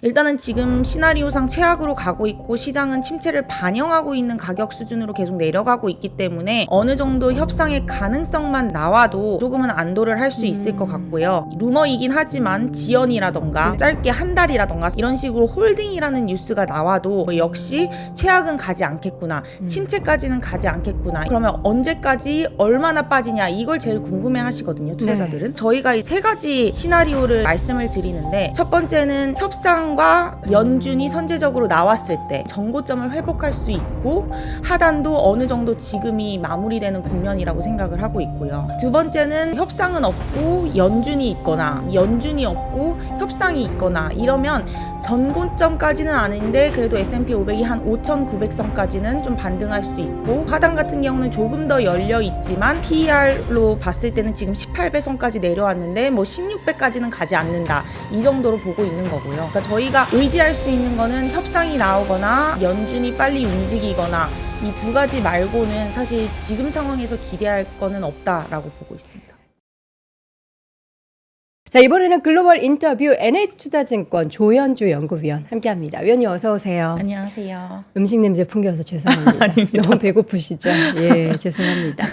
일단은 지금 시나리오상 최악으로 가고 있고 시장은 침체를 반영하고 있는 가격 수준으로 계속 내려가고 있기 때문에 어느 정도 협상의 가능성만 나와도 조금은 안도를 할 수 있을 것 같고요. 루머이긴 하지만 지연이라던가 짧게 한 달이라던가 이런 식으로 홀딩이라는 뉴스가 나와도 역시 최악은 가지 않겠구나, 침체까지는 가지 않겠구나, 그러면 언제까지 얼마나 빠지냐, 이걸 제일 궁금해 하시거든요, 투자자들은. 저희가 이 세 가지 시나리오를 말씀을 드리는데, 첫 번째는 협상과 연준이 선제적으로 나왔을 때 정고점을 회복할 수 있고 하단도 어느 정도 지금이 마무리되는 국면이라고 생각을 하고 있고요. 두 번째는 협상은 없고 연준이 있거나 연준이 없고 협상이 있거나 이러면 전고점까지는 아닌데 그래도 S&P 500이 한 5,900선까지는 좀 반등할 수 있고, 하단 같은 경우는 조금 더 열려 있지만 PER로 봤을 때는 지금 18배 선까지 내려왔는데 뭐 16배까지는 가지 않는다, 이 정도로 보고 있는 거고요. 그러니까 저희가 의지할 수 있는 거는 협상이 나오거나 연준이 빨리 움직이거나, 이 두 가지 말고는 사실 지금 상황에서 기대할 거는 없다라고 보고 있습니다. 자, 이번에는 글로벌 인터뷰 NH투자증권 조현주 연구위원 함께합니다. 위원님 어서 오세요. 안녕하세요. 음식 냄새 풍겨서 죄송합니다. 너무 배고프시죠? 예, 죄송합니다.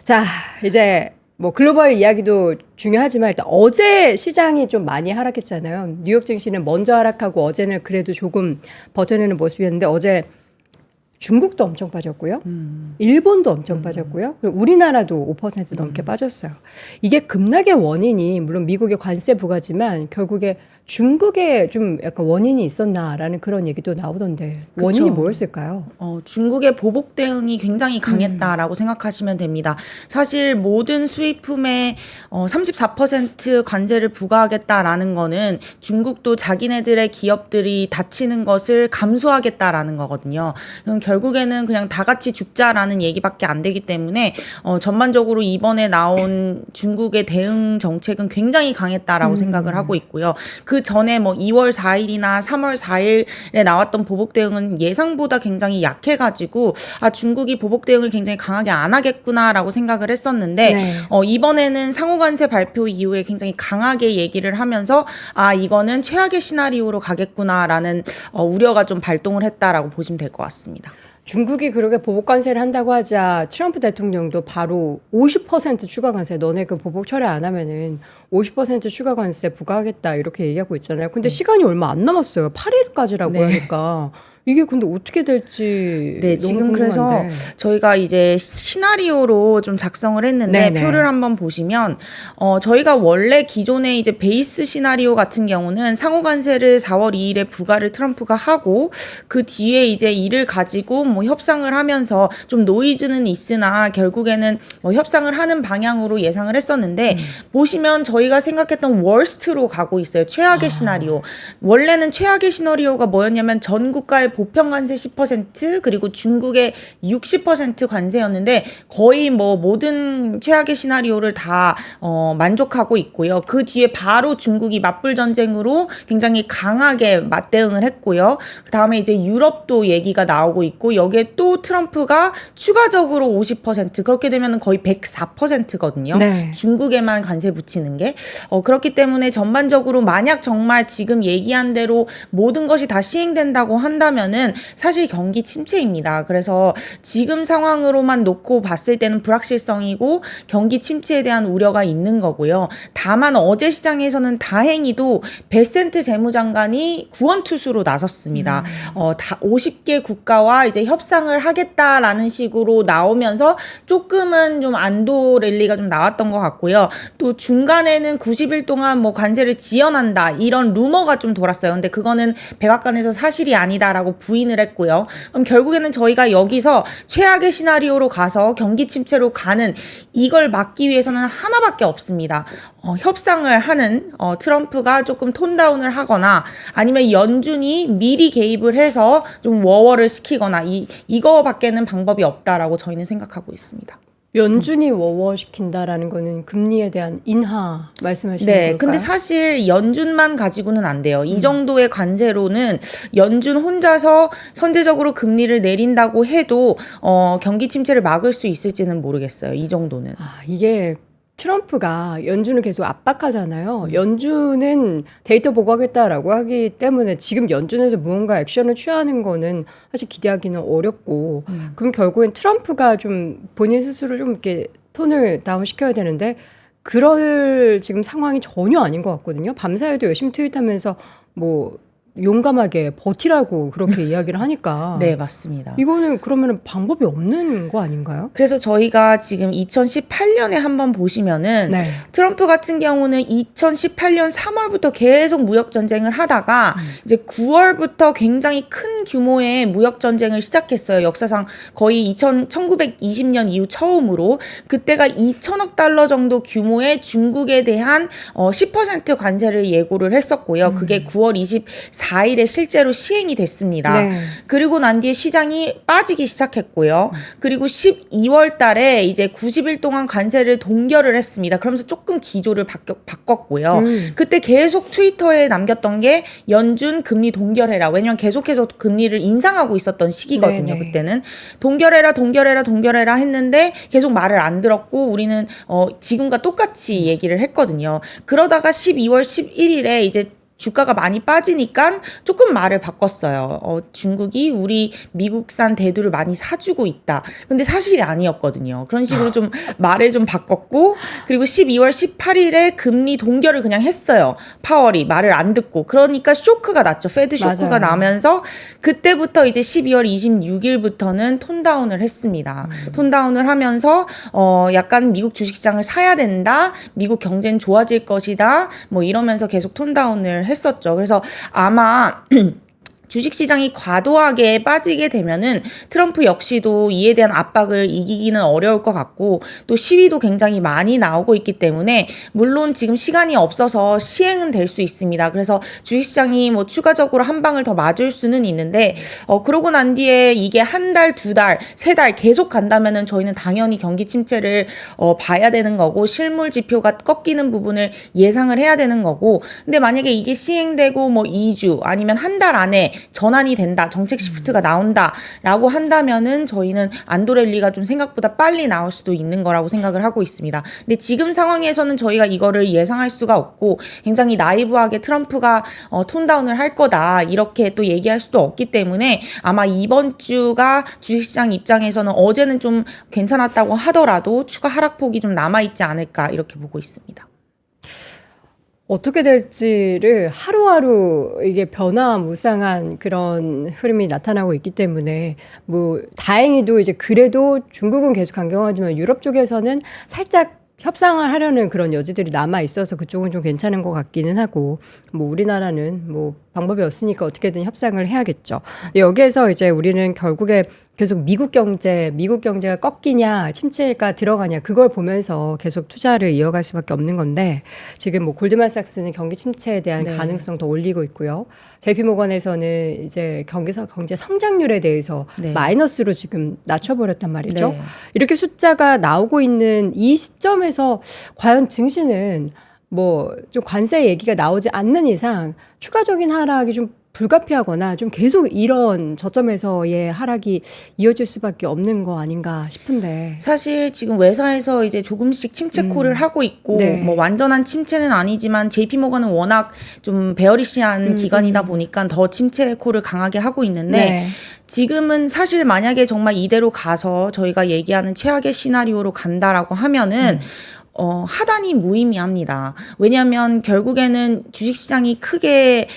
자, 이제 뭐 글로벌 이야기도 중요하지만 일단 어제 시장이 좀 많이 하락했잖아요. 뉴욕 증시는 먼저 하락하고 어제는 그래도 조금 버텨내는 모습이었는데, 어제 중국도 엄청 빠졌고요. 일본도 엄청 빠졌고요. 그리고 우리나라도 5% 넘게 빠졌어요. 이게 급락의 원인이 물론 미국의 관세 부과지만 결국에 중국에 좀 약간 원인이 있었나라는 그런 얘기도 나오던데, 원인이 뭐였을까요? 중국의 보복 대응이 굉장히 강했다라고 생각하시면 됩니다. 사실 모든 수입품에 34% 관세를 부과하겠다라는 거는 중국도 자기네들의 기업들이 다치는 것을 감수하겠다라는 거거든요. 그럼 결국에는 그냥 다 같이 죽자라는 얘기밖에 안 되기 때문에 전반적으로 이번에 나온 중국의 대응 정책은 굉장히 강했다라고 생각을 하고 있고요. 그 전에 뭐 2월 4일이나 3월 4일에 나왔던 보복 대응은 예상보다 굉장히 약해가지고 중국이 보복 대응을 굉장히 강하게 안 하겠구나라고 생각을 했었는데, 이번에는 상호관세 발표 이후에 굉장히 강하게 얘기를 하면서 이거는 최악의 시나리오로 가겠구나라는 우려가 좀 발동을 했다라고 보시면 될 것 같습니다. 중국이 그렇게 보복 관세를 한다고 하자 트럼프 대통령도 바로 50% 추가 관세, 너네 그 보복 처리 안 하면은 50% 추가 관세 부과하겠다 이렇게 얘기하고 있잖아요. 근데 시간이 얼마 안 남았어요. 8일까지라고 하니까 이게 근데 어떻게 될지 너무 지금 궁금한데. 그래서 저희가 이제 시나리오로 좀 작성을 했는데 표를 한번 보시면 저희가 원래 기존에 이제 베이스 시나리오 같은 경우는 상호관세를 4월 2일에 부과를 트럼프가 하고 그 뒤에 이제 이를 가지고 뭐 협상을 하면서 좀 노이즈는 있으나 결국에는 뭐 협상을 하는 방향으로 예상을 했었는데, 보시면 저희가 생각했던 월스트로 가고 있어요. 최악의 시나리오. 원래는 최악의 시나리오가 뭐였냐면 전 국가의 보편 관세 10% 그리고 중국의 60% 관세였는데, 거의 뭐 모든 최악의 시나리오를 다 만족하고 있고요. 그 뒤에 바로 중국이 맞불 전쟁으로 굉장히 강하게 맞대응을 했고요. 그다음에 이제 유럽도 얘기가 나오고 있고, 여기에 또 트럼프가 추가적으로 50%, 그렇게 되면 거의 104%거든요. 중국에만 관세 붙이는 게. 그렇기 때문에 전반적으로 만약 정말 지금 얘기한 대로 모든 것이 다 시행된다고 한다면은 사실 경기 침체입니다. 그래서 지금 상황으로만 놓고 봤을 때는 불확실성이고 경기 침체에 대한 우려가 있는 거고요. 다만 어제 시장에서는 다행히도 베센트 재무장관이 구원투수로 나섰습니다. 50개 국가와 이제 협상을 하겠다라는 식으로 나오면서 조금은 좀 안도 랠리가 좀 나왔던 것 같고요. 또 중간에는 90일 동안 뭐 관세를 지연한다 이런 루머가 좀 돌았어요. 근데 그거는 백악관에서 사실이 아니다라고 부인을 했고요. 그럼 결국에는 저희가 여기서 최악의 시나리오로 가서 경기 침체로 가는, 이걸 막기 위해서는 하나밖에 없습니다. 협상을 하는 트럼프가 조금 톤다운을 하거나, 아니면 연준이 미리 개입을 해서 좀 워워를 시키거나, 이거밖에는 방법이 없다라고 저희는 생각하고 있습니다. 연준이 워워시킨다라는 거는 금리에 대한 인하 말씀하시는 걸까요? 근데 사실 연준만 가지고는 안 돼요. 이 정도의 관세로는 연준 혼자서 선제적으로 금리를 내린다고 해도 경기 침체를 막을 수 있을지는 모르겠어요. 이 정도는. 이게 트럼프가 연준을 계속 압박하잖아요. 연준은 데이터 보고하겠다라고 하기 때문에 지금 연준에서 무언가 액션을 취하는 거는 사실 기대하기는 어렵고 그럼 결국엔 트럼프가 좀 본인 스스로 좀 이렇게 톤을 다운시켜야 되는데 그럴 지금 상황이 전혀 아닌 것 같거든요. 밤사이도 열심히 트윗하면서 뭐 용감하게 버티라고 그렇게 이야기를 하니까. 네, 맞습니다. 이거는 그러면 방법이 없는 거 아닌가요? 그래서 저희가 지금 2018년에 한번 보시면은 네. 트럼프 같은 경우는 2018년 3월부터 계속 무역 전쟁을 하다가 이제 9월부터 굉장히 큰 규모의 무역 전쟁을 시작했어요. 역사상 거의 1920년 이후 처음으로 그때가 2천억 달러 정도 규모의 중국에 대한 10% 관세를 예고를 했었고요. 그게 9월 24일에 실제로 시행이 됐습니다. 네. 그리고 난 뒤에 시장이 빠지기 시작했고요. 그리고 12월 달에 이제 90일 동안 관세를 동결을 했습니다. 그러면서 조금 기조를 바꿨고요. 그때 계속 트위터에 남겼던 게 연준 금리 동결해라. 왜냐면 계속해서 금리를 인상하고 있었던 시기거든요. 네네. 그때는 동결해라 했는데 계속 말을 안 들었고 우리는 지금과 똑같이 얘기를 했거든요. 그러다가 12월 11일에 이제 주가가 많이 빠지니까 조금 말을 바꿨어요. 중국이 우리 미국산 대두를 많이 사주고 있다. 근데 사실이 아니었거든요. 그런 식으로 좀 말을 좀 바꿨고 그리고 12월 18일에 금리 동결을 그냥 했어요. 파월이 말을 안 듣고. 그러니까 쇼크가 났죠. 페드 쇼크가 맞아요. 나면서 그때부터 이제 12월 26일부터는 톤다운을 했습니다. 톤다운을 하면서 약간 미국 주식시장을 사야 된다. 미국 경제는 좋아질 것이다. 뭐 이러면서 계속 톤다운을 했었죠. 그래서 아마 주식시장이 과도하게 빠지게 되면은 트럼프 역시도 이에 대한 압박을 이기기는 어려울 것 같고 또 시위도 굉장히 많이 나오고 있기 때문에 물론 지금 시간이 없어서 시행은 될 수 있습니다. 그래서 주식시장이 뭐 추가적으로 한 방을 더 맞을 수는 있는데 그러고 난 뒤에 이게 한 달, 두 달, 세 달 계속 간다면은 저희는 당연히 경기 침체를 봐야 되는 거고 실물 지표가 꺾이는 부분을 예상을 해야 되는 거고 근데 만약에 이게 시행되고 뭐 2주 아니면 한 달 안에 전환이 된다. 정책 시프트가 나온다라고 한다면은 저희는 안도랠리가 좀 생각보다 빨리 나올 수도 있는 거라고 생각을 하고 있습니다. 근데 지금 상황에서는 저희가 이거를 예상할 수가 없고 굉장히 나이브하게 트럼프가 톤다운을 할 거다. 이렇게 또 얘기할 수도 없기 때문에 아마 이번 주가 주식시장 입장에서는 어제는 좀 괜찮았다고 하더라도 추가 하락폭이 좀 남아있지 않을까 이렇게 보고 있습니다. 어떻게 될지를 하루하루 이게 변화무쌍한 그런 흐름이 나타나고 있기 때문에 뭐 다행히도 이제 그래도 중국은 계속 강경하지만 유럽 쪽에서는 살짝 협상을 하려는 그런 여지들이 남아 있어서 그쪽은 좀 괜찮은 것 같기는 하고 뭐 우리나라는 뭐 방법이 없으니까 어떻게든 협상을 해야겠죠. 여기에서 이제 우리는 결국에 계속 미국 경제가 꺾이냐 침체가 들어가냐 그걸 보면서 계속 투자를 이어갈 수밖에 없는 건데 지금 뭐 골드만삭스는 경기 침체에 대한 네. 가능성 더 올리고 있고요. JP모건에서는 이제 경제 성장률에 대해서 네. 마이너스로 지금 낮춰버렸단 말이죠. 네. 이렇게 숫자가 나오고 있는 이 시점에서 과연 증시는 뭐 좀 관세 얘기가 나오지 않는 이상 추가적인 하락이 좀 불가피하거나 좀 계속 이런 저점에서의 하락이 이어질 수밖에 없는 거 아닌가 싶은데. 사실 지금 외사에서 이제 조금씩 침체콜을 하고 있고 네. 뭐 완전한 침체는 아니지만 JP모건은 워낙 좀 베어리시한 기관이다 보니까 더 침체콜을 강하게 하고 있는데 네. 지금은 사실 만약에 정말 이대로 가서 저희가 얘기하는 최악의 시나리오로 간다라고 하면은 하단이 무의미합니다. 왜냐하면 결국에는 주식시장이 크게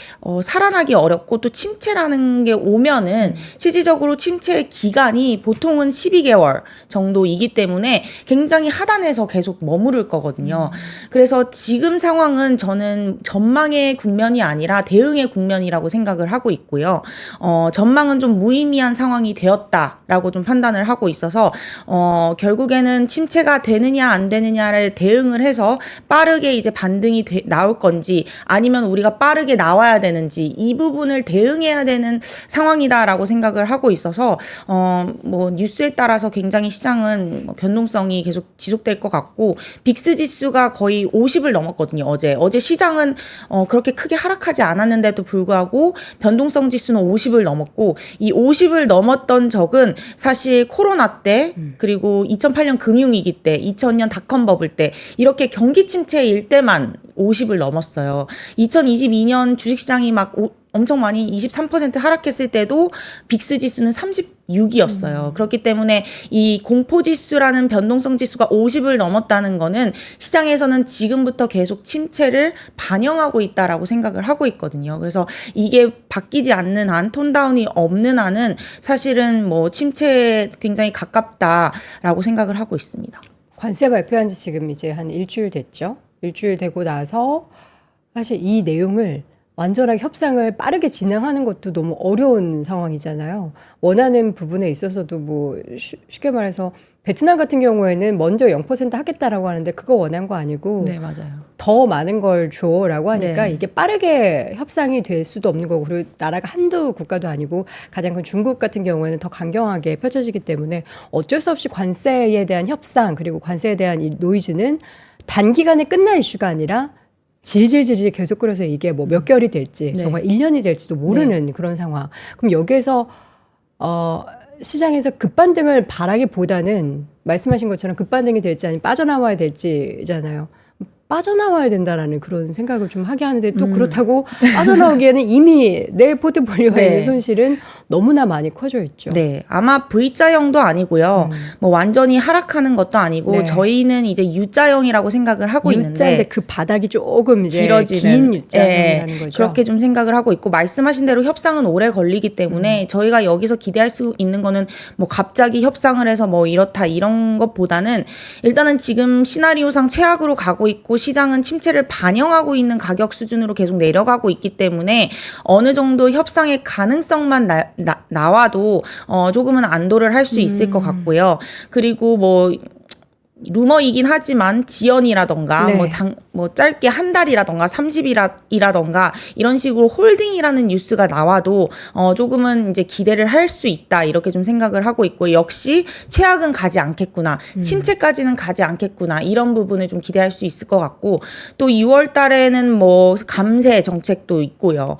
살아나기 어렵고 또 침체라는 게 오면은 실질적으로 침체의 기간이 보통은 12개월 정도이기 때문에 굉장히 하단에서 계속 머무를 거거든요. 그래서 지금 상황은 저는 전망의 국면이 아니라 대응의 국면이라고 생각을 하고 있고요. 전망은 좀 무의미한 상황이 되었다라고 좀 판단을 하고 있어서 결국에는 침체가 되느냐 안 되느냐를 대응을 해서 빠르게 이제 반등이 나올 건지 아니면 우리가 빠르게 나와야 되는지 이 부분을 대응해야 되는 상황이다라고 생각을 하고 있어서 뭐 뉴스에 따라서 굉장히 시장은 변동성이 계속 지속될 것 같고 빅스 지수가 거의 50을 넘었거든요. 어제 시장은 그렇게 크게 하락하지 않았는데도 불구하고 변동성 지수는 50을 넘었고 이 50을 넘었던 적은 사실 코로나 때 그리고 2008년 금융위기 때 2000년 닷컴 버블 때 이렇게 경기 침체일 때만 50을 넘었어요. 2022년 주식시장이 막 엄청 많이 23% 하락했을 때도 빅스 지수는 36이었어요. 그렇기 때문에 이 공포지수라는 변동성 지수가 50을 넘었다는 거는 시장에서는 지금부터 계속 침체를 반영하고 있다라고 생각을 하고 있거든요. 그래서 이게 바뀌지 않는 한, 톤다운이 없는 한은 사실은 뭐 침체에 굉장히 가깝다라고 생각을 하고 있습니다. 관세 발표한 지 지금 이제 한 일주일 됐죠. 일주일 되고 나서 사실 이 내용을 완전하게 협상을 빠르게 진행하는 것도 너무 어려운 상황이잖아요. 원하는 부분에 있어서도 뭐 쉽게 말해서 베트남 같은 경우에는 먼저 0% 하겠다라고 하는데 그거 원한 거 아니고 네, 맞아요. 더 많은 걸 줘라고 하니까 네. 이게 빠르게 협상이 될 수도 없는 거고, 그리고 나라가 한두 국가도 아니고 가장 큰 중국 같은 경우에는 더 강경하게 펼쳐지기 때문에 어쩔 수 없이 관세에 대한 협상, 그리고 관세에 대한 이 노이즈는 단기간에 끝날 이슈가 아니라 질질질질 계속 끌어서 이게 뭐 몇 개월이 될지 네. 정말 1년이 될지도 모르는 그런 상황. 그럼 여기에서 시장에서 급반등을 바라기보다는 말씀하신 것처럼 급반등이 될지 아니면 빠져나와야 될지잖아요. 빠져나와야 된다라는 그런 생각을 좀 하게 하는데 또 그렇다고 빠져나오기에는 이미 내 포트폴리오에 네. 있는 손실은 너무나 많이 커져 있죠. 네, 아마 V자형도 아니고요. 뭐 완전히 하락하는 것도 아니고 네. 저희는 이제 U자형이라고 생각을 하고 U자인데 있는데 그 바닥이 조금 이제 길어지는 긴 U자형이라는 거죠. 그렇게 좀 생각을 하고 있고, 말씀하신 대로 협상은 오래 걸리기 때문에 저희가 여기서 기대할 수 있는 거는 뭐 갑자기 협상을 해서 뭐 이렇다 이런 것보다는 일단은 지금 시나리오상 최악으로 가고 있고 시장은 침체를 반영하고 있는 가격 수준으로 계속 내려가고 있기 때문에 어느 정도 협상의 가능성만 나와도 조금은 안도를 할 수 있을 것 같고요. 그리고 뭐 루머이긴 하지만 지연이라던가 네. 뭐 짧게 한 달이라던가 30일이라던가 이런 식으로 홀딩이라는 뉴스가 나와도 조금은 이제 기대를 할 수 있다, 이렇게 좀 생각을 하고 있고, 역시 최악은 가지 않겠구나, 침체까지는 가지 않겠구나, 이런 부분을 좀 기대할 수 있을 것 같고, 또 6월 달에는 뭐 감세 정책도 있고요.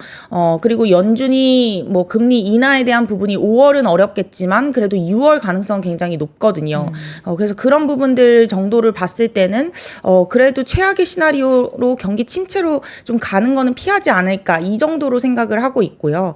그리고 연준이 뭐 금리 인하에 대한 부분이 5월은 어렵겠지만 그래도 6월 가능성은 굉장히 높거든요. 그래서 그런 부분들 정도를 봤을 때는 그래도 최악의 시나리오로 경기 침체로 좀 가는 거는 피하지 않을까, 이 정도로 생각을 하고 있고요.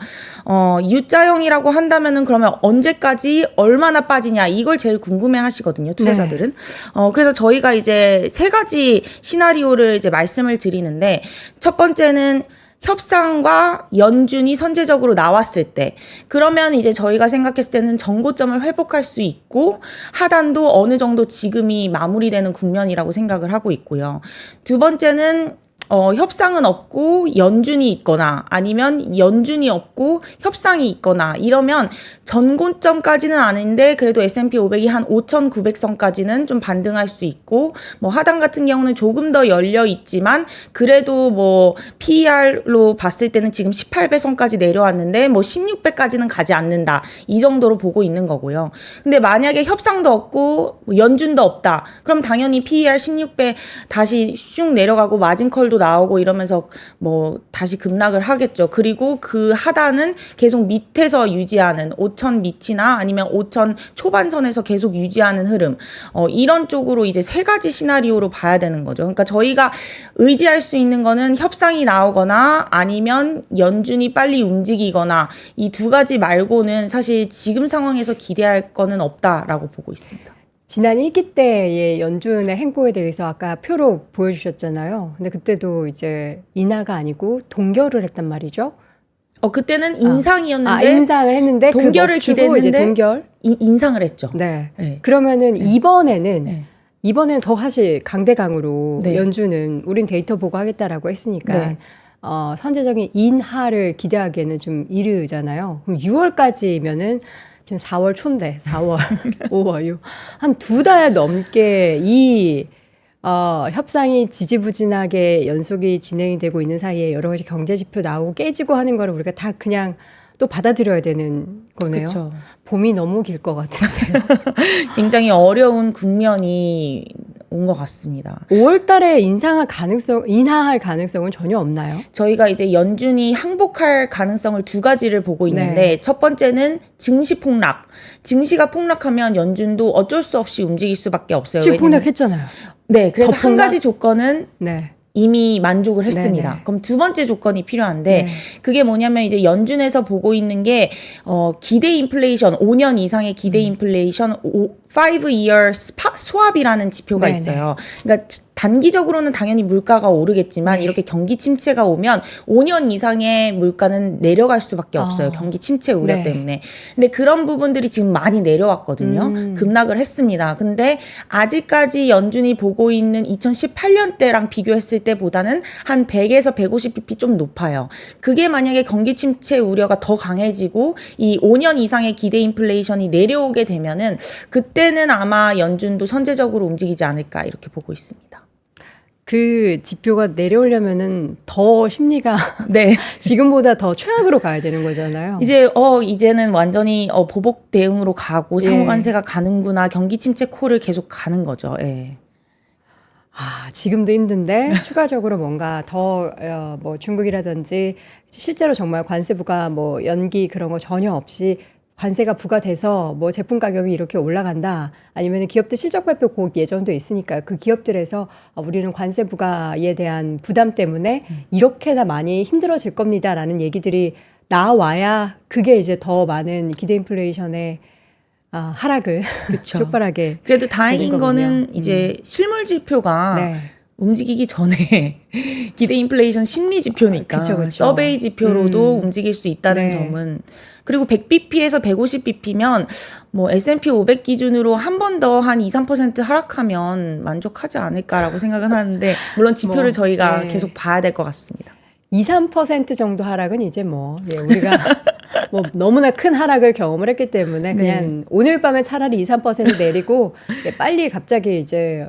U자형이라고 한다면은 그러면 언제까지 얼마나 빠지냐, 이걸 제일 궁금해 하시거든요, 투자자들은. 네. 그래서 저희가 이제 세 가지 시나리오를 이제 말씀을 드리는데, 첫 번째는 협상과 연준이 선제적으로 나왔을 때, 그러면 이제 저희가 생각했을 때는 전고점을 회복할 수 있고 하단도 어느 정도 지금이 마무리되는 국면이라고 생각을 하고 있고요. 두 번째는 협상은 없고 연준이 있거나 아니면 연준이 없고 협상이 있거나 이러면 전고점까지는 아닌데 그래도 S&P 500이 한 5,900선까지는 좀 반등할 수 있고, 뭐 하단 같은 경우는 조금 더 열려 있지만 그래도 뭐 PER로 봤을 때는 지금 18배 선까지 내려왔는데 뭐 16배까지는 가지 않는다, 이 정도로 보고 있는 거고요. 근데 만약에 협상도 없고 연준도 없다, 그럼 당연히 PER 16배 다시 슉 내려가고 마진컬도 나오고 이러면서 뭐 다시 급락을 하겠죠. 그리고 그 하단은 계속 밑에서 유지하는 5,000 밑이나 아니면 5,000 초반선에서 계속 유지하는 흐름, 이런 쪽으로 이제 세 가지 시나리오로 봐야 되는 거죠. 그러니까 저희가 의지할 수 있는 거는 협상이 나오거나 아니면 연준이 빨리 움직이거나, 이 두 가지 말고는 사실 지금 상황에서 기대할 거는 없다라고 보고 있습니다. 지난 1기 때의 연준의 행보에 대해서 아까 표로 보여주셨잖아요. 근데 그때도 이제 인하가 아니고 동결을 했단 말이죠. 그때는 인상이었는데 인상을 했는데 동결을 기대했는데 이제 동결 인상을 했죠. 네. 네. 그러면은 네. 이번에는 더 사실 강대강으로 네. 연준은 우린 데이터 보고 하겠다라고 했으니까 네. 선제적인 인하를 기대하기에는 좀 이르잖아요. 그럼 6월까지면은 지금 4월 초인데 4월, 5월, 6 한 2달 넘게 이 협상이 지지부진하게 연속이 진행이 되고 있는 사이에 여러 가지 경제 지표 나오고 깨지고 하는 거를 우리가 다 그냥 또 받아들여야 되는 거네요. 그쵸. 봄이 너무 길 것 같은데요. 굉장히 어려운 국면이 온 것 같습니다. 5월 달에 인하할 가능성은 전혀 없나요? 저희가 이제 연준이 항복할 가능성을 두 가지를 보고 있는데 네. 첫 번째는 증시 폭락. 증시가 폭락하면 연준도 어쩔 수 없이 움직일 수밖에 없어요. 지금 왜냐면 폭락했잖아요. 네, 그래서 더 한 폭락? 가지 조건은 네. 이미 만족을 했습니다. 네네. 그럼 두 번째 조건이 필요한데 네. 그게 뭐냐면 이제 연준에서 보고 있는 게 기대 인플레이션 5년 이상의 기대 인플레이션 5-year 스왑이라는 지표가 네네. 있어요. 그러니까 단기적으로는 당연히 물가가 오르겠지만 네. 이렇게 경기 침체가 오면 5년 이상의 물가는 내려갈 수밖에 없어요. 경기 침체 우려 네. 때문에. 근데 그런 부분들이 지금 많이 내려왔거든요. 급락을 했습니다. 근데 아직까지 연준이 보고 있는 2018년 때랑 비교했을 때보다는 한 100에서 150bp 좀 높아요. 그게 만약에 경기 침체 우려가 더 강해지고 이 5년 이상의 기대 인플레이션이 내려오게 되면은 그때는 아마 연준도 선제적으로 움직이지 않을까 이렇게 보고 있습니다. 그 지표가 내려오려면은 더 심리가 네. 지금보다 더 최악으로 가야 되는 거잖아요. 이제는 완전히 보복 대응으로 가고 예. 상호관세가 가는구나. 경기 침체 콜을 계속 가는 거죠. 예. 지금도 힘든데 추가적으로 뭔가 더 뭐 중국이라든지 실제로 정말 관세부가 뭐 연기 그런 거 전혀 없이 관세가 부과돼서 뭐 제품 가격이 이렇게 올라간다. 아니면 기업들 실적 발표 곧 예정돼 있으니까 그 기업들에서 우리는 관세 부과에 대한 부담 때문에 이렇게나 많이 힘들어질 겁니다라는 얘기들이 나와야 그게 이제 더 많은 기대 인플레이션의 하락을 그쵸. 촉발하게. 그래도 다행인 되는 거군요. 거는 이제 실물 지표가 네. 움직이기 전에 기대 인플레이션 심리 지표니까 그쵸. 서베이 지표로도 움직일 수 있다는 네. 점은 그리고 100bp에서 150bp면 뭐 S&P 500 기준으로 한 번 더 한 2-3% 하락하면 만족하지 않을까라고 생각은 하는데 물론 지표를 저희가 네. 계속 봐야 될 것 같습니다. 2-3% 정도 하락은 이제 우리가 뭐 너무나 큰 하락을 경험을 했기 때문에 그냥 오늘 밤에 차라리 2-3% 내리고 빨리 갑자기 이제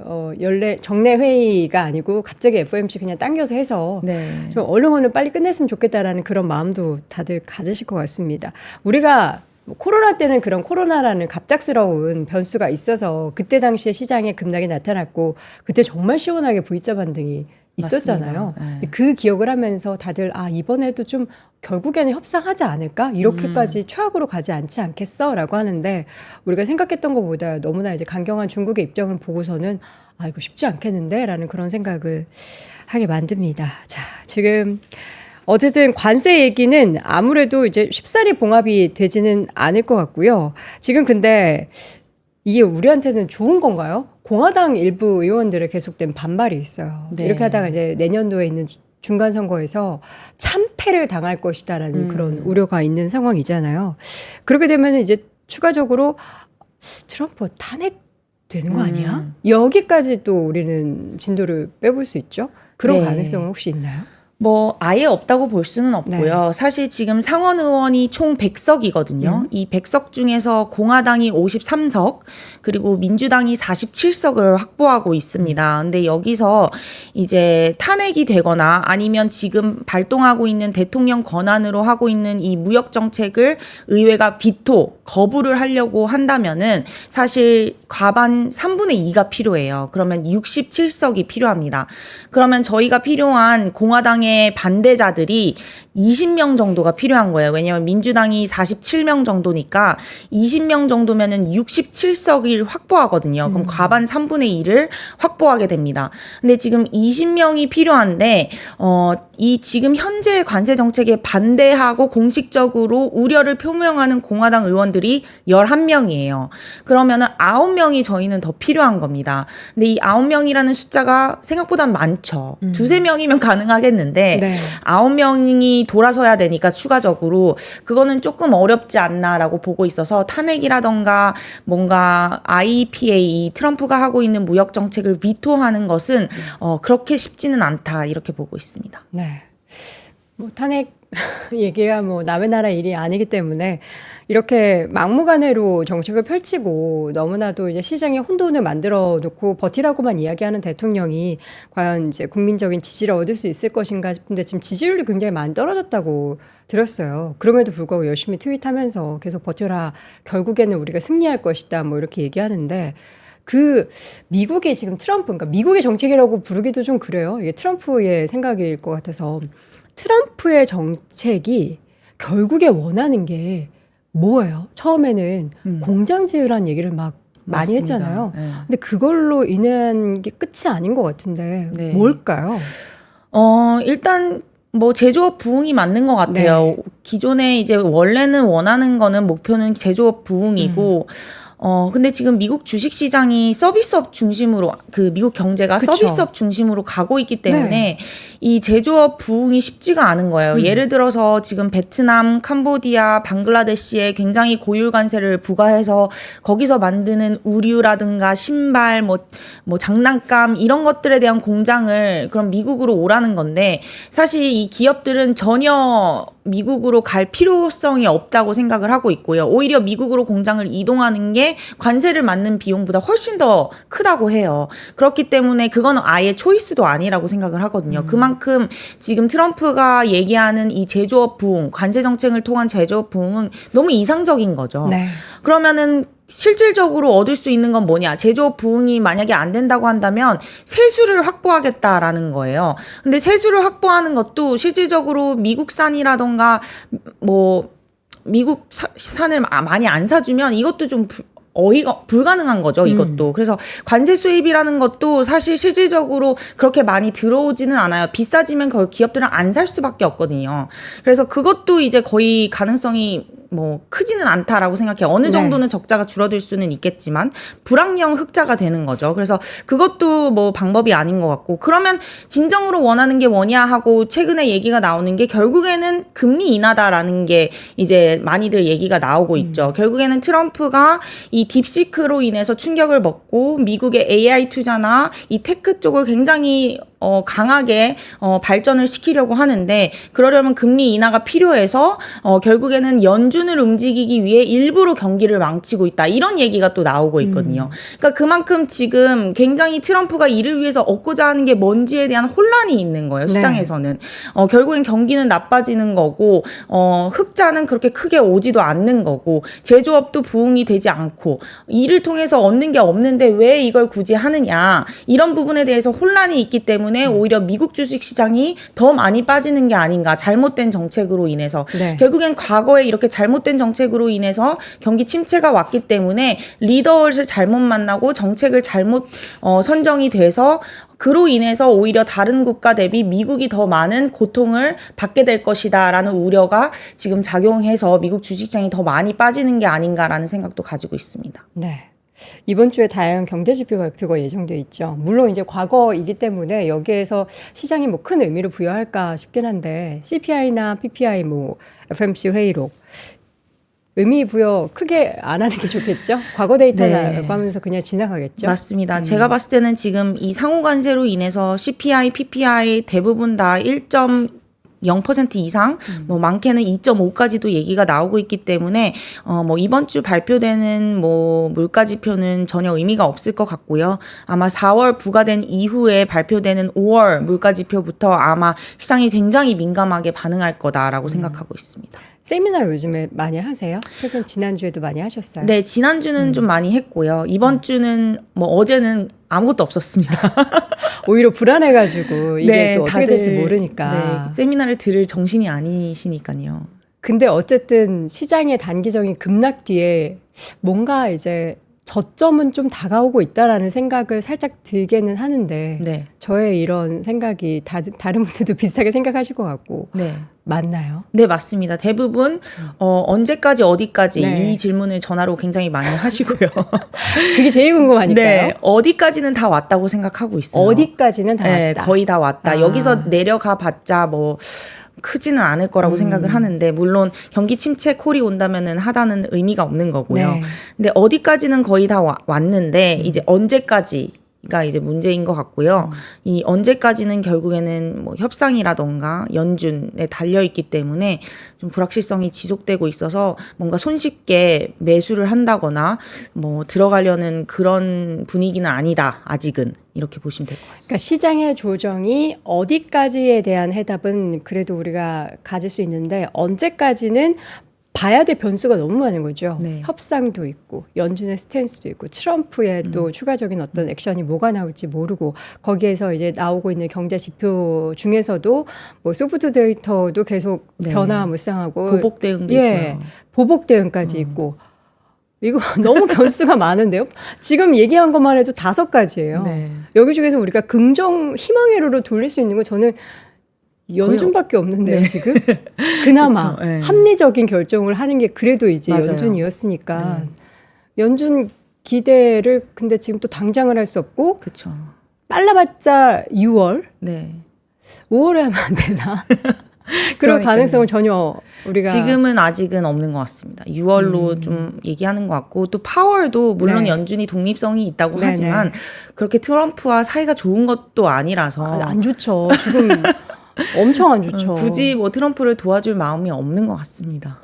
정례 회의가 아니고 갑자기 FOMC 그냥 당겨서 해서 네. 좀 얼른 빨리 끝냈으면 좋겠다라는 그런 마음도 다들 가지실 것 같습니다. 우리가 코로나 때는 그런 코로나라는 갑작스러운 변수가 있어서 그때 당시에 시장에 급락이 나타났고 그때 정말 시원하게 V자 반등이 있었잖아요. 맞습니다. 네. 그 기억을 하면서 다들 이번에도 좀 결국에는 협상하지 않을까? 이렇게까지 최악으로 가지 않지 않겠어? 라고 하는데 우리가 생각했던 것보다 너무나 이제 강경한 중국의 입장을 보고서는 이거 쉽지 않겠는데? 라는 그런 생각을 하게 만듭니다. 자, 지금 어쨌든 관세 얘기는 아무래도 이제 쉽사리 봉합이 되지는 않을 것 같고요. 지금 근데 이게 우리한테는 좋은 건가요? 공화당 일부 의원들의 계속된 반발이 있어요. 네. 이렇게 하다가 이제 내년도에 있는 중간 선거에서 참패를 당할 것이다라는 그런 우려가 있는 상황이잖아요. 그렇게 되면 이제 추가적으로 트럼프 탄핵되는 거 아니야? 여기까지 또 우리는 진도를 빼볼 수 있죠. 그런 네. 가능성은 혹시 있나요? 뭐 아예 없다고 볼 수는 없고요. 사실 지금 상원 의원이 총 100석이거든요. 이 100석 중에서 공화당이 53석 그리고 민주당이 47석을 확보하고 있습니다. 근데 여기서 이제 탄핵이 되거나 아니면 지금 발동하고 있는 대통령 권한으로 하고 있는 이 무역 정책을 의회가 비토 거부를 하려고 한다면은 사실 과반 3분의 2가 필요해요. 그러면 67석이 필요합니다. 그러면 저희가 필요한 공화당의 반대자들이 20명 정도가 필요한 거예요. 왜냐하면 민주당이 47명 정도니까 20명 정도면은 67석을 확보하거든요. 그럼 과반 3분의 1을 확보하게 됩니다. 근데 지금 20명이 필요한데 이 지금 현재 관세 정책에 반대하고 공식적으로 우려를 표명하는 공화당 의원들이 11명이에요. 그러면은 9명이 저희는 더 필요한 겁니다. 근데 이 9명이라는 숫자가 생각보다 많죠. 2-3명이면 가능하겠는데 9명이 돌아서야 되니까 추가적으로 그거는 조금 어렵지 않나라고 보고 있어서 탄핵이라던가 뭔가 IEPA 트럼프가 하고 있는 무역 정책을 위토하는 것은 그렇게 쉽지는 않다 이렇게 보고 있습니다. 네. 뭐 탄핵 얘기가 뭐 남의 나라 일이 아니기 때문에 이렇게 막무가내로 정책을 펼치고 너무나도 이제 시장에 혼돈을 만들어 놓고 버티라고만 이야기하는 대통령이 과연 이제 국민적인 지지를 얻을 수 있을 것인가 싶은데 지금 지지율이 굉장히 많이 떨어졌다고 들었어요. 그럼에도 불구하고 열심히 트윗하면서 계속 버텨라. 결국에는 우리가 승리할 것이다. 뭐 이렇게 얘기하는데 그 미국이 지금 트럼프, 그러니까 미국의 정책이라고 부르기도 좀 그래요. 이게 트럼프의 생각일 것 같아서 트럼프의 정책이 결국에 원하는 게 뭐예요? 처음에는 공장 지으라는 얘기를 막 많이 맞습니다. 했잖아요. 네. 근데 그걸로 인한 게 끝이 아닌 것 같은데 네. 뭘까요? 일단 뭐 제조업 부흥이 맞는 것 같아요. 기존에 이제 원래는 원하는 거는 목표는 제조업 부흥이고 근데 지금 미국 주식 시장이 서비스업 중심으로 미국 경제가 그쵸. 서비스업 중심으로 가고 있기 때문에 네. 이 제조업 부흥이 쉽지가 않은 거예요. 예를 들어서 지금 베트남, 캄보디아, 방글라데시에 굉장히 고율 관세를 부과해서 거기서 만드는 의류라든가 신발, 뭐 장난감 이런 것들에 대한 공장을 그럼 미국으로 오라는 건데 사실 이 기업들은 전혀 미국으로 갈 필요성이 없다고 생각을 하고 있고요. 오히려 미국으로 공장을 이동하는 게 관세를 맞는 비용보다 훨씬 더 크다고 해요. 그렇기 때문에 그건 아예 초이스도 아니라고 생각을 하거든요. 그만큼 지금 트럼프가 얘기하는 이 제조업 부흥, 관세 정책을 통한 제조업 부흥은 너무 이상적인 거죠. 네. 그러면은 실질적으로 얻을 수 있는 건 뭐냐? 제조업 부흥이 만약에 안 된다고 한다면 세수를 확보하겠다라는 거예요. 근데 세수를 확보하는 것도 실질적으로 미국산이라던가 뭐 미국 산을 많이 안 사주면 이것도 좀 불가능한 거죠, 이것도. 그래서 관세 수입이라는 것도 사실 실질적으로 그렇게 많이 들어오지는 않아요. 비싸지면 그걸 기업들은 안 살 수밖에 없거든요. 그래서 그것도 이제 거의 가능성이 뭐 크지는 않다라고 생각해요. 어느 정도는 적자가 줄어들 수는 있겠지만 불황형 흑자가 되는 거죠. 그래서 그것도 뭐 방법이 아닌 것 같고 그러면 진정으로 원하는 게 뭐냐 하고 최근에 얘기가 나오는 게 결국에는 금리 인하다라는 게 이제 많이들 얘기가 나오고 있죠. 결국에는 트럼프가 이 딥시크로 인해서 충격을 먹고 미국의 AI 투자나 이 테크 쪽을 굉장히 강하게 발전을 시키려고 하는데 그러려면 금리 인하가 필요해서 결국에는 연준을 움직이기 위해 일부러 경기를 망치고 있다. 이런 얘기가 또 나오고 있거든요. 그러니까 그만큼 지금 굉장히 트럼프가 이를 위해서 얻고자 하는 게 뭔지에 대한 혼란이 있는 거예요. 시장에서는. 결국엔 경기는 나빠지는 거고 흑자는 그렇게 크게 오지도 않는 거고 제조업도 부흥이 되지 않고 이를 통해서 얻는 게 없는데 왜 이걸 굳이 하느냐. 이런 부분에 대해서 혼란이 있기 때문에 오히려 미국 주식 시장이 더 많이 빠지는 게 아닌가. 잘못된 정책으로 인해서. 결국엔 과거에 이렇게 잘못된 정책으로 인해서 경기 침체가 왔기 때문에 리더를 잘못 만나고 정책을 잘못 선정이 돼서 그로 인해서 오히려 다른 국가 대비 미국이 더 많은 고통을 받게 될 것이다라는 우려가 지금 작용해서 미국 주식시장이 더 많이 빠지는 게 아닌가라는 생각도 가지고 있습니다. 네. 이번 주에 다양한 경제 지표 발표가 예정돼 있죠. 물론 이제 과거이기 때문에 여기에서 시장이 뭐 큰 의미를 부여할까 싶긴 한데 CPI나 PPI 뭐 FMC 회의록 의미 부여 크게 안 하는 게 좋겠죠? 과거 데이터라고 하면서 그냥 지나가겠죠? 맞습니다. 제가 봤을 때는 지금 이 상호 관세로 인해서 CPI, PPI 대부분 다 1.0% 이상, 뭐 많게는 2.5까지도 얘기가 나오고 있기 때문에 뭐 이번 주 발표되는 뭐 물가 지표는 전혀 의미가 없을 것 같고요. 아마 4월 부과된 이후에 발표되는 5월 물가 지표부터 아마 시장이 굉장히 민감하게 반응할 거다라고 생각하고 있습니다. 세미나 요즘에 많이 하세요? 최근 지난주에도 많이 하셨어요? 네, 지난주는 좀 많이 했고요. 이번 주는 뭐 어제는 아무것도 없었습니다. 오히려 불안해가지고 이게 또 어떻게 될지 모르니까. 세미나를 들을 정신이 아니시니까요. 근데 어쨌든 시장의 단기적인 급락 뒤에 뭔가 이제 저점은 좀 다가오고 있다라는 생각을 살짝 들게는 하는데 저의 이런 생각이 다른 분들도 비슷하게 생각하실 것 같고 맞나요? 네, 맞습니다. 대부분 언제까지 어디까지 이 질문을 전화로 굉장히 많이 하시고요. 그게 제일 궁금하니까요. 네, 어디까지는 다 왔다고 생각하고 있어요. 어디까지는 다 네, 왔다. 거의 다 왔다. 여기서 내려가 봤자 뭐 크지는 않을 거라고 생각을 하는데 물론 경기 침체 콜이 온다면은 하다는 의미가 없는 거고요. 근데 어디까지는 거의 다 왔는데 이제 언제까지가 이제 문제인 것 같고요. 이 언제까지는 결국에는 뭐 협상이라던가 연준에 달려 있기 때문에 좀 불확실성이 지속되고 있어서 뭔가 손쉽게 매수를 한다거나 뭐 들어가려는 그런 분위기는 아니다. 아직은. 이렇게 보시면 될 것 같습니다. 그러니까 시장의 조정이 어디까지에 대한 해답은 그래도 우리가 가질 수 있는데 언제까지는 봐야 될 변수가 너무 많은 거죠. 네. 협상도 있고 연준의 스탠스도 있고 트럼프의 또 추가적인 어떤 액션이 뭐가 나올지 모르고 거기에서 이제 나오고 있는 경제 지표 중에서도 뭐 소프트 데이터도 계속 네. 변화무쌍하고 보복 대응도 예, 있고요. 보복 대응까지 있고 이거 너무 변수가 많은데요. 지금 얘기한 것만 해도 5가지예요. 네. 여기 중에서 우리가 긍정 희망회로로 돌릴 수 있는 건 저는 연준밖에 없는데요, 네. 지금. 그나마 그쵸, 네. 합리적인 결정을 하는 게 그래도 이제 맞아요. 연준이었으니까. 네. 연준 기대를 근데 지금 또 당장을 할 수 없고 그렇죠. 빨라봤자 6월, 네. 5월에 하면 안 되나? 그런 그러니까요. 가능성은 전혀 우리가 지금은 아직은 없는 것 같습니다. 6월로 좀 얘기하는 것 같고 또 파월도 물론 네. 연준이 독립성이 있다고 네네. 하지만 그렇게 트럼프와 사이가 좋은 것도 아니라서 안 좋죠. 지금 엄청 안 좋죠. 굳이 뭐 트럼프를 도와줄 마음이 없는 것 같습니다.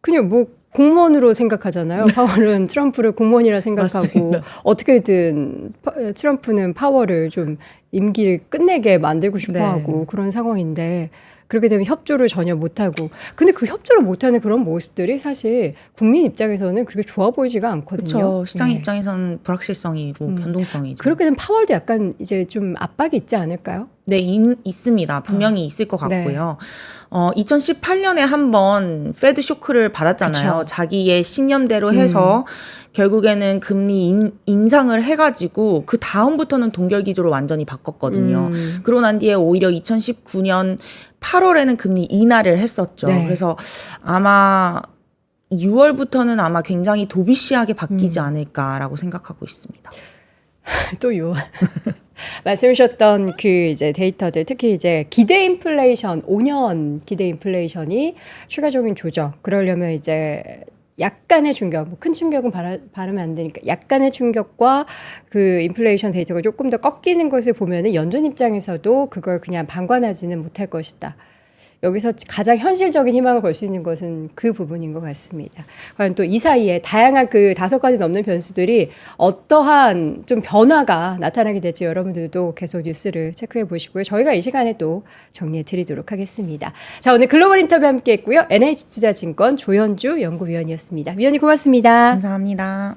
그냥 뭐 공무원으로 생각하잖아요. 파월은 트럼프를 공무원이라 생각하고 맞습니다. 어떻게든 트럼프는 파월을 좀 임기를 끝내게 만들고 싶어하고 네. 그런 상황인데 그렇게 되면 협조를 전혀 못하고 근데 그 협조를 못하는 그런 모습들이 사실 국민 입장에서는 그렇게 좋아 보이지가 않거든요. 그렇죠. 시장 네. 입장에서는 불확실성이고 변동성이죠. 그렇게 되면 파월도 약간 이제 좀 압박이 있지 않을까요? 네, 있습니다. 분명히 있을 것 네. 같고요. 2018년에 한번 페드 쇼크를 받았잖아요. 그쵸. 자기의 신념대로 해서 결국에는 금리 인상을 해가지고 그 다음부터는 동결 기조로 완전히 바꿨거든요. 그러고 난 뒤에 오히려 2019년 8월에는 금리 인하를 했었죠. 네. 그래서 아마 6월부터는 아마 굉장히 도비시하게 바뀌지 않을까라고 생각하고 있습니다. 또요. 말씀 주셨던 그 이제 데이터들 특히 이제 기대 인플레이션 5년 기대 인플레이션이 추가적인 조정 그러려면 이제 약간의 충격, 뭐 큰 충격은 바라면 안 되니까 약간의 충격과 그 인플레이션 데이터가 조금 더 꺾이는 것을 보면은 연준 입장에서도 그걸 그냥 방관하지는 못할 것이다. 여기서 가장 현실적인 희망을 걸 수 있는 것은 그 부분인 것 같습니다. 과연 또 이 사이에 다양한 그 5가지 넘는 변수들이 어떠한 좀 변화가 나타나게 될지 여러분들도 계속 뉴스를 체크해 보시고요. 저희가 이 시간에 또 정리해 드리도록 하겠습니다. 자, 오늘 글로벌 인터뷰 함께 했고요. NH투자증권 조현주 연구위원이었습니다. 위원님 고맙습니다. 감사합니다.